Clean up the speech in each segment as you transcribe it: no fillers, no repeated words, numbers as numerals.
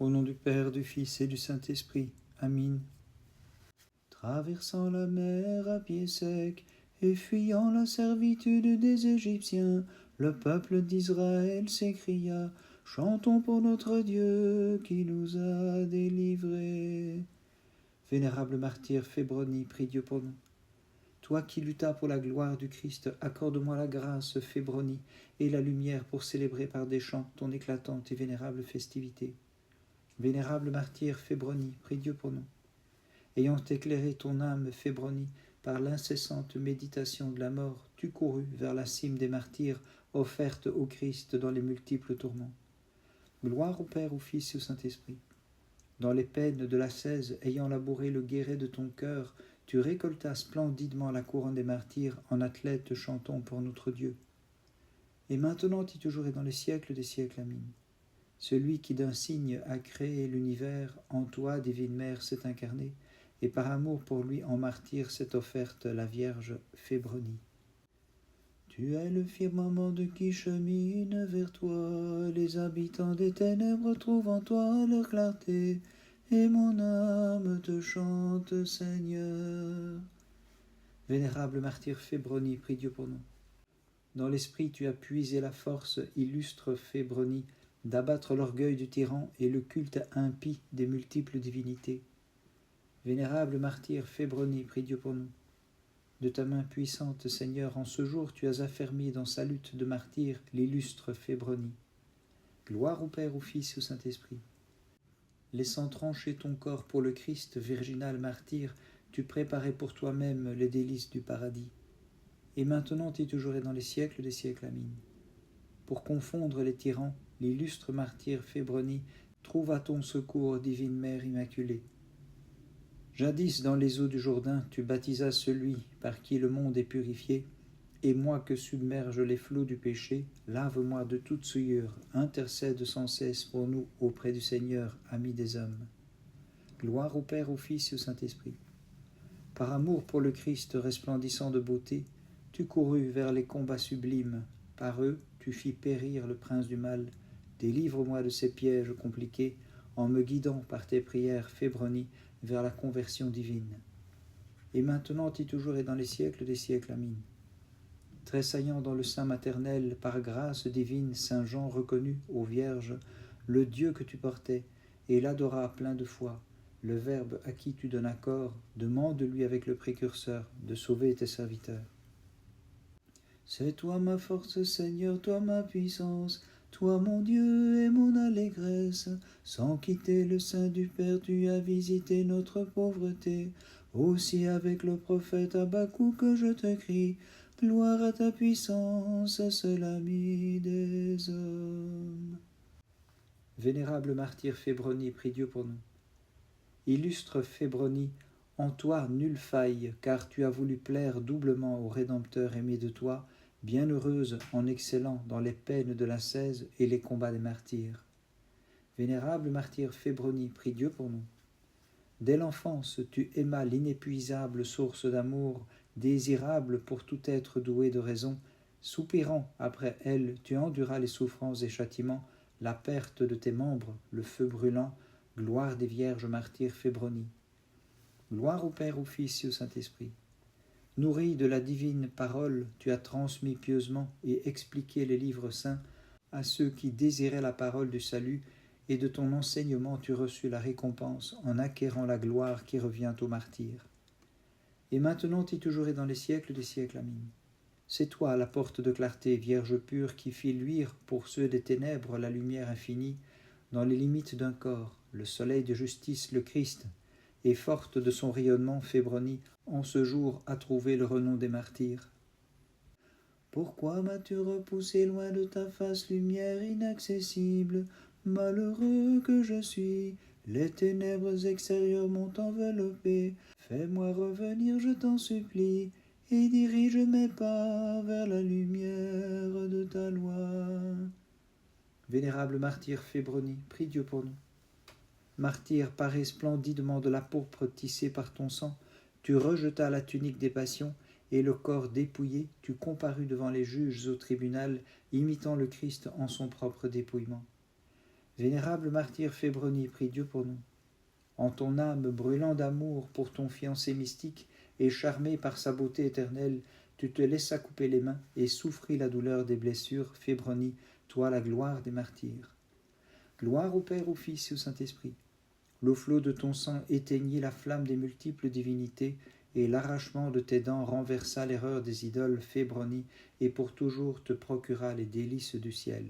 Au nom du Père, du Fils et du Saint-Esprit. Amin. Traversant la mer à pied sec et fuyant la servitude des Égyptiens, le peuple d'Israël s'écria: Chantons pour notre Dieu qui nous a délivrés. Vénérable martyr Fébroni, prie Dieu pour nous. Toi qui luttas pour la gloire du Christ, accorde-moi la grâce, Fébroni, et la lumière pour célébrer par des chants ton éclatante et vénérable festivité. Vénérable martyr Fébroni, prie Dieu pour nous. Ayant éclairé ton âme, Fébroni, par l'incessante méditation de la mort, tu courus vers la cime des martyrs, offerte au Christ dans les multiples tourments. Gloire au Père, au Fils et au Saint-Esprit. Dans les peines de l'ascèse, ayant labouré le guéret de ton cœur, tu récoltas splendidement la couronne des martyrs en athlète chantant pour notre Dieu. Et maintenant et toujours et dans les siècles des siècles, amin. Celui qui d'un signe a créé l'univers, en toi, divine Mère, s'est incarné, et par amour pour lui en martyr s'est offerte la Vierge Fébroni. Tu es le firmament de qui chemine vers toi, les habitants des ténèbres trouvent en toi leur clarté, et mon âme te chante, Seigneur. Vénérable martyr Fébroni, prie Dieu pour nous. Dans l'esprit tu as puisé la force, illustre Fébroni, d'abattre l'orgueil du tyran et le culte impie des multiples divinités. Vénérable martyr Fébroni, prie Dieu pour nous. De ta main puissante, Seigneur, en ce jour tu as affermi dans sa lutte de martyr l'illustre Fébroni. Gloire au Père, au Fils et au Saint-Esprit. Laissant trancher ton corps pour le Christ, virginal martyr, tu préparais pour toi-même les délices du paradis. Et maintenant et toujours et dans les siècles des siècles, amin. Pour confondre les tyrans, l'illustre martyr Fébroni trouve à ton secours, divine Mère Immaculée. Jadis, dans les eaux du Jourdain, tu baptisas celui par qui le monde est purifié, et moi que submergent les flots du péché, lave-moi de toute souillure, intercède sans cesse pour nous auprès du Seigneur, ami des hommes. Gloire au Père, au Fils et au Saint-Esprit. Par amour pour le Christ resplendissant de beauté, tu courus vers les combats sublimes, par eux tu fis périr le prince du mal. Délivre-moi de ces pièges compliqués, en me guidant par tes prières, Fébroni, vers la conversion divine. Et maintenant et toujours et dans les siècles des siècles, amin. Tressaillant dans le sein maternel, par grâce divine, Saint Jean reconnut, ô Vierge, le Dieu que tu portais, et l'adora plein de foi. Le Verbe à qui tu donnes corps, demande-lui avec le précurseur de sauver tes serviteurs. C'est toi ma force, Seigneur, toi ma puissance, toi mon Dieu et mon allégresse. Sans quitter le sein du Père, tu as visité notre pauvreté. Aussi avec le prophète Habakkuk que je te crie, gloire à ta puissance, seul ami des hommes. Vénérable martyr Fébroni, prie Dieu pour nous. Illustre Fébroni, en toi nulle faille, car tu as voulu plaire doublement au Rédempteur aimé de toi, bienheureuse en excellant dans les peines de l'ascèse et les combats des martyrs. Vénérable martyr Fébroni, prie Dieu pour nous. Dès l'enfance, tu aimas l'inépuisable source d'amour, désirable pour tout être doué de raison. Soupirant après elle, tu enduras les souffrances et châtiments, la perte de tes membres, le feu brûlant, gloire des vierges martyrs Fébroni. Gloire au Père, au Fils et au Saint-Esprit. Nourri de la divine parole, tu as transmis pieusement et expliqué les livres saints à ceux qui désiraient la parole du salut, et de ton enseignement tu reçus la récompense en acquérant la gloire qui revient aux martyrs. Et maintenant et toujours et dans les siècles des siècles, amin. C'est toi, la porte de clarté, Vierge pure, qui fit luire pour ceux des ténèbres la lumière infinie, dans les limites d'un corps, le soleil de justice, le Christ, et forte de son rayonnement, Fébroni, en ce jour a trouvé le renom des martyrs. Pourquoi m'as-tu repoussé loin de ta face, lumière inaccessible? Malheureux que je suis, les ténèbres extérieures m'ont enveloppé. Fais-moi revenir, je t'en supplie, et dirige mes pas vers la lumière de ta loi. Vénérable martyr Fébroni, prie Dieu pour nous. Martyr paré splendidement de la pourpre tissée par ton sang, tu rejetas la tunique des passions, et le corps dépouillé, tu comparus devant les juges au tribunal, imitant le Christ en son propre dépouillement. Vénérable martyr Fébroni, prie Dieu pour nous. En ton âme brûlant d'amour pour ton fiancé mystique et charmé par sa beauté éternelle, tu te laissas couper les mains et souffris la douleur des blessures, Fébroni, toi la gloire des martyrs. Gloire au Père, au Fils et au Saint-Esprit. Le flot de ton sang éteignit la flamme des multiples divinités, et l'arrachement de tes dents renversa l'erreur des idoles, Fébroni, et pour toujours te procura les délices du ciel.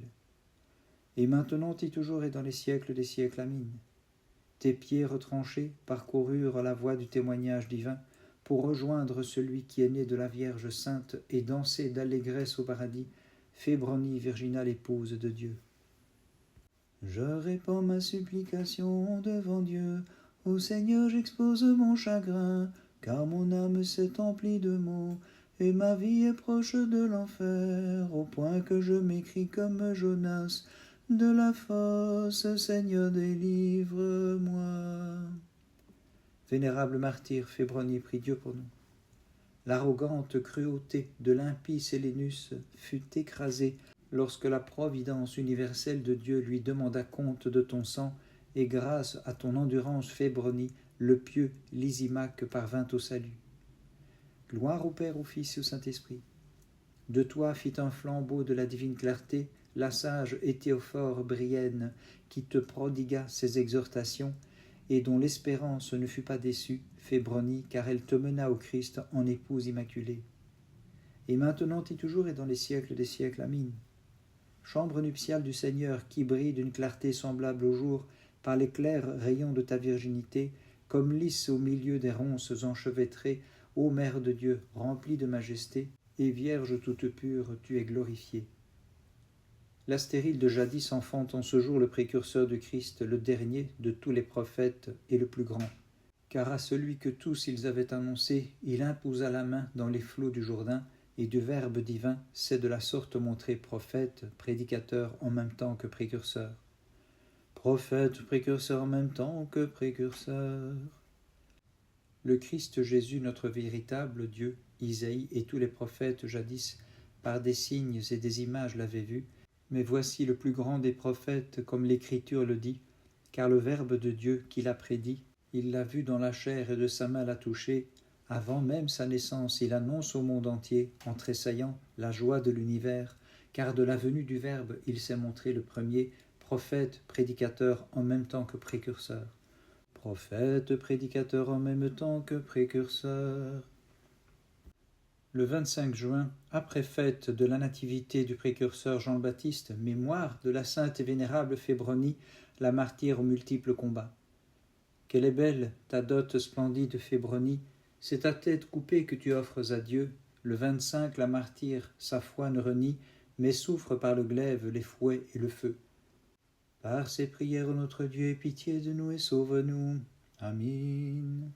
Et maintenant et toujours et dans les siècles des siècles, Amin. Tes pieds retranchés parcoururent la voie du témoignage divin pour rejoindre celui qui est né de la Vierge Sainte et danser d'allégresse au paradis, Fébroni, virginale épouse de Dieu. Je répands ma supplication devant Dieu, au Seigneur j'expose mon chagrin, car mon âme s'est emplie de maux, et ma vie est proche de l'enfer, au point que je m'écrie comme Jonas, de la fosse, Seigneur, délivre-moi. Vénérable martyr, Fébroni, prie Dieu pour nous. L'arrogante cruauté de l'impie Sélénus fut écrasée lorsque la providence universelle de Dieu lui demanda compte de ton sang, et grâce à ton endurance, Fébroni, le pieux Lysimaque parvint au salut. Gloire au Père, au Fils et au Saint-Esprit. De toi fit un flambeau de la divine clarté la sage Éthéophore Brienne, qui te prodigua ses exhortations, et dont l'espérance ne fut pas déçue, Fébroni, car elle te mena au Christ en épouse immaculée. Et maintenant et toujours et dans les siècles des siècles, Amin. Chambre nuptiale du Seigneur, qui brille d'une clarté semblable au jour, par les clairs rayons de ta virginité, comme lys au milieu des ronces enchevêtrées, ô Mère de Dieu, remplie de majesté, et Vierge toute pure, tu es glorifiée. La stérile de jadis enfante en ce jour le précurseur du Christ, le dernier de tous les prophètes et le plus grand. Car à celui que tous ils avaient annoncé, il imposa la main dans les flots du Jourdain, et du Verbe divin s'est de la sorte montré prophète, prédicateur en même temps que précurseur. Prophète, précurseur en même temps que précurseur. Le Christ Jésus, notre véritable Dieu, Isaïe et tous les prophètes jadis, par des signes et des images l'avaient vu, mais voici le plus grand des prophètes, comme l'Écriture le dit, car le Verbe de Dieu qui l'a prédit, il l'a vu dans la chair et de sa main l'a touché. Avant même sa naissance, il annonce au monde entier, en tressaillant, la joie de l'univers, car de la venue du Verbe, il s'est montré le premier, prophète, prédicateur en même temps que précurseur. Prophète, prédicateur en même temps que précurseur. Le 25 juin, après fête de la nativité du précurseur Jean-Baptiste, mémoire de la sainte et vénérable Fébroni, la martyre aux multiples combats. Quelle est belle ta dot splendide, Fébroni, c'est ta tête coupée que tu offres à Dieu. Le 25, la martyre, sa foi ne renie, mais souffre par le glaive, les fouets et le feu. Par ses prières, notre Dieu, aie pitié de nous et sauve-nous. Amin.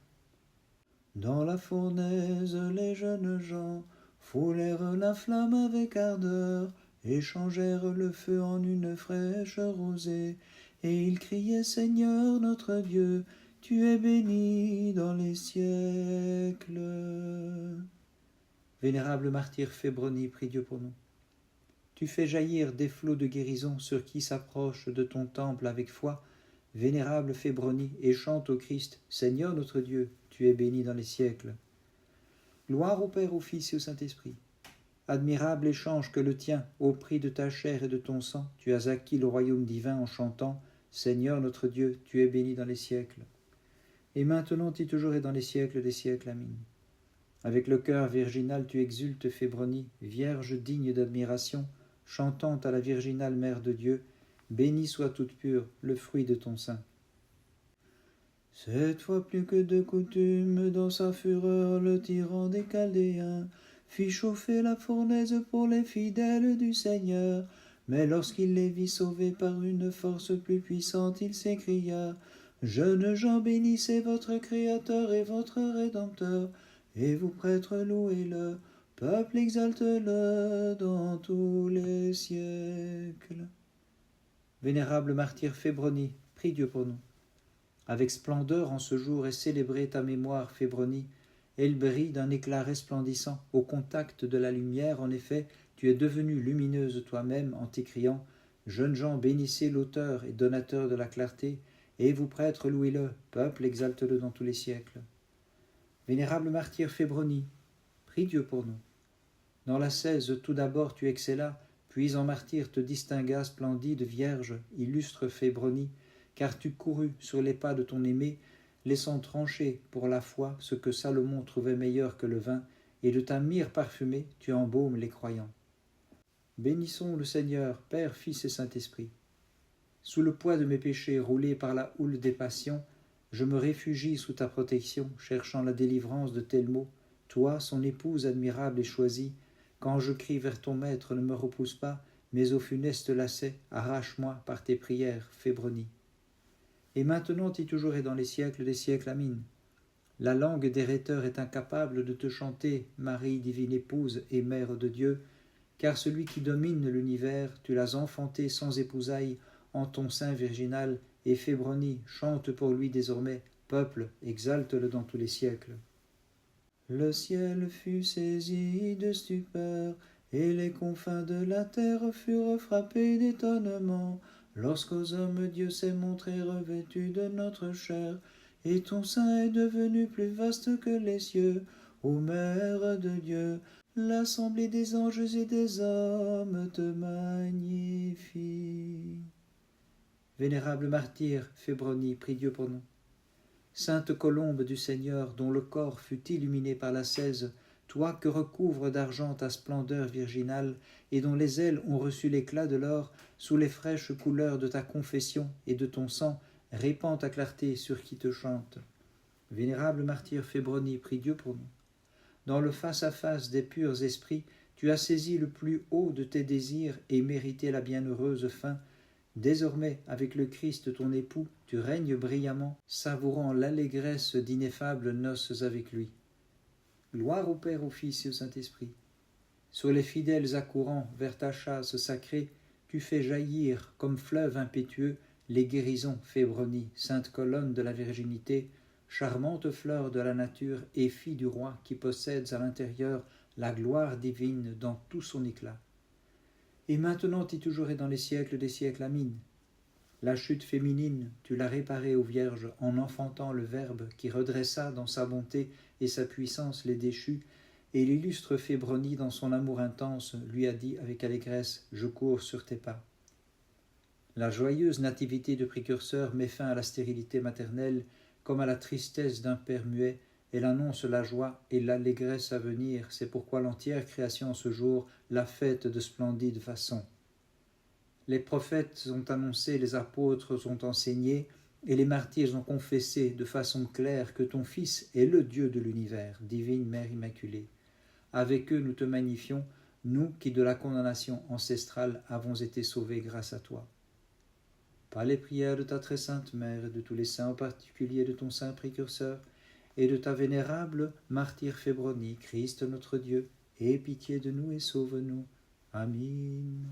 Dans la fournaise, les jeunes gens foulèrent la flamme avec ardeur, échangèrent le feu en une fraîche rosée, et ils criaient, Seigneur notre Dieu, tu es béni dans les siècles. Vénérable martyr Fébroni, prie Dieu pour nous. Tu fais jaillir des flots de guérison sur qui s'approche de ton temple avec foi, vénérable Fébroni, et chante au Christ, Seigneur notre Dieu, tu es béni dans les siècles. Gloire au Père, au Fils et au Saint-Esprit. Admirable échange que le tien, au prix de ta chair et de ton sang, tu as acquis le royaume divin en chantant, Seigneur notre Dieu, tu es béni dans les siècles. Et maintenant et toujours et dans les siècles des siècles, Amin. Avec le cœur virginal tu exultes, Fébroni, Vierge digne d'admiration, chantant à la virginale Mère de Dieu, béni soit toute pure le fruit de ton sein. Cette fois plus que de coutume, dans sa fureur, le tyran des Chaldéens fit chauffer la fournaise pour les fidèles du Seigneur. Mais lorsqu'il les vit sauvés par une force plus puissante, il s'écria, « Jeunes gens, bénissez votre Créateur et votre Rédempteur, et vous prêtres, louez-le, peuple exalte-le dans tous les siècles. » Vénérable martyr Fébroni, prie Dieu pour nous. Avec splendeur en ce jour est célébrée ta mémoire, Fébroni. Elle brille d'un éclat resplendissant. Au contact de la lumière, en effet, tu es devenue lumineuse toi-même en t'écriant « Jeunes gens, bénissez l'auteur et donateur de la clarté, et vous prêtres, louez-le, peuple, exalte-le dans tous les siècles. Vénérable martyr Fébroni, prie Dieu pour nous. Dans l'ascèse, tout d'abord tu excellas, puis en martyr te distinguas, splendide Vierge, illustre Fébroni, car tu courus sur les pas de ton aimé, laissant trancher pour la foi ce que Salomon trouvait meilleur que le vin, et de ta myrrhe parfumée tu embaumes les croyants. Bénissons le Seigneur, Père, Fils et Saint-Esprit. Sous le poids de mes péchés, roulés par la houle des passions, je me réfugie sous ta protection, cherchant la délivrance de tels mots. Toi, son épouse admirable et choisie, quand je crie vers ton maître, ne me repousse pas, mais au funeste lacet, arrache-moi par tes prières, Fébroni. Et maintenant et toujours et dans les siècles des siècles, Amin. La langue des rhéteurs est incapable de te chanter, Marie, divine épouse et mère de Dieu, car celui qui domine l'univers, tu l'as enfanté sans épousailles en ton sein virginal, et Fébroni, chante pour lui désormais, peuple, exalte-le dans tous les siècles. Le ciel fut saisi de stupeur, et les confins de la terre furent frappés d'étonnement, lorsqu'aux hommes Dieu s'est montré revêtu de notre chair, et ton sein est devenu plus vaste que les cieux, ô Mère de Dieu. L'assemblée des anges et des hommes te magnifie. Vénérable martyr, Fébroni, prie Dieu pour nous. Sainte colombe du Seigneur, dont le corps fut illuminé par l'ascèse, toi que recouvre d'argent ta splendeur virginale, et dont les ailes ont reçu l'éclat de l'or, sous les fraîches couleurs de ta confession et de ton sang, répands ta clarté sur qui te chante. Vénérable martyr Fébroni, prie Dieu pour nous. Dans le face-à-face des purs esprits, tu as saisi le plus haut de tes désirs et mérité la bienheureuse fin. Désormais, avec le Christ ton époux, tu règnes brillamment, savourant l'allégresse d'ineffables noces avec lui. Gloire au Père, au Fils et au Saint-Esprit. Sur les fidèles accourant vers ta chasse sacrée, tu fais jaillir, comme fleuve impétueux, les guérisons, Fébroni, sainte colonne de la virginité, charmante fleur de la nature et fille du roi qui possèdes à l'intérieur la gloire divine dans tout son éclat. Et maintenant et toujours et dans les siècles des siècles, Amin. La chute féminine, tu l'as réparée aux vierges en enfantant le Verbe qui redressa dans sa bonté et sa puissance les déchus, et l'illustre Fébroni dans son amour intense lui a dit avec allégresse « Je cours sur tes pas ». La joyeuse nativité de précurseur met fin à la stérilité maternelle, comme à la tristesse d'un père muet, elle annonce la joie et l'allégresse à venir, c'est pourquoi l'entière création ce jour la fête de splendide façon. Les prophètes ont annoncé, les apôtres ont enseigné, et les martyrs ont confessé de façon claire que ton Fils est le Dieu de l'univers, divine Mère Immaculée. Avec eux nous te magnifions, nous qui de la condamnation ancestrale avons été sauvés grâce à toi. Par les prières de ta très sainte Mère et de tous les saints, en particulier de ton saint précurseur, et de ta vénérable martyre Fébroni, Christ notre Dieu, aie pitié de nous et sauve-nous. Amin.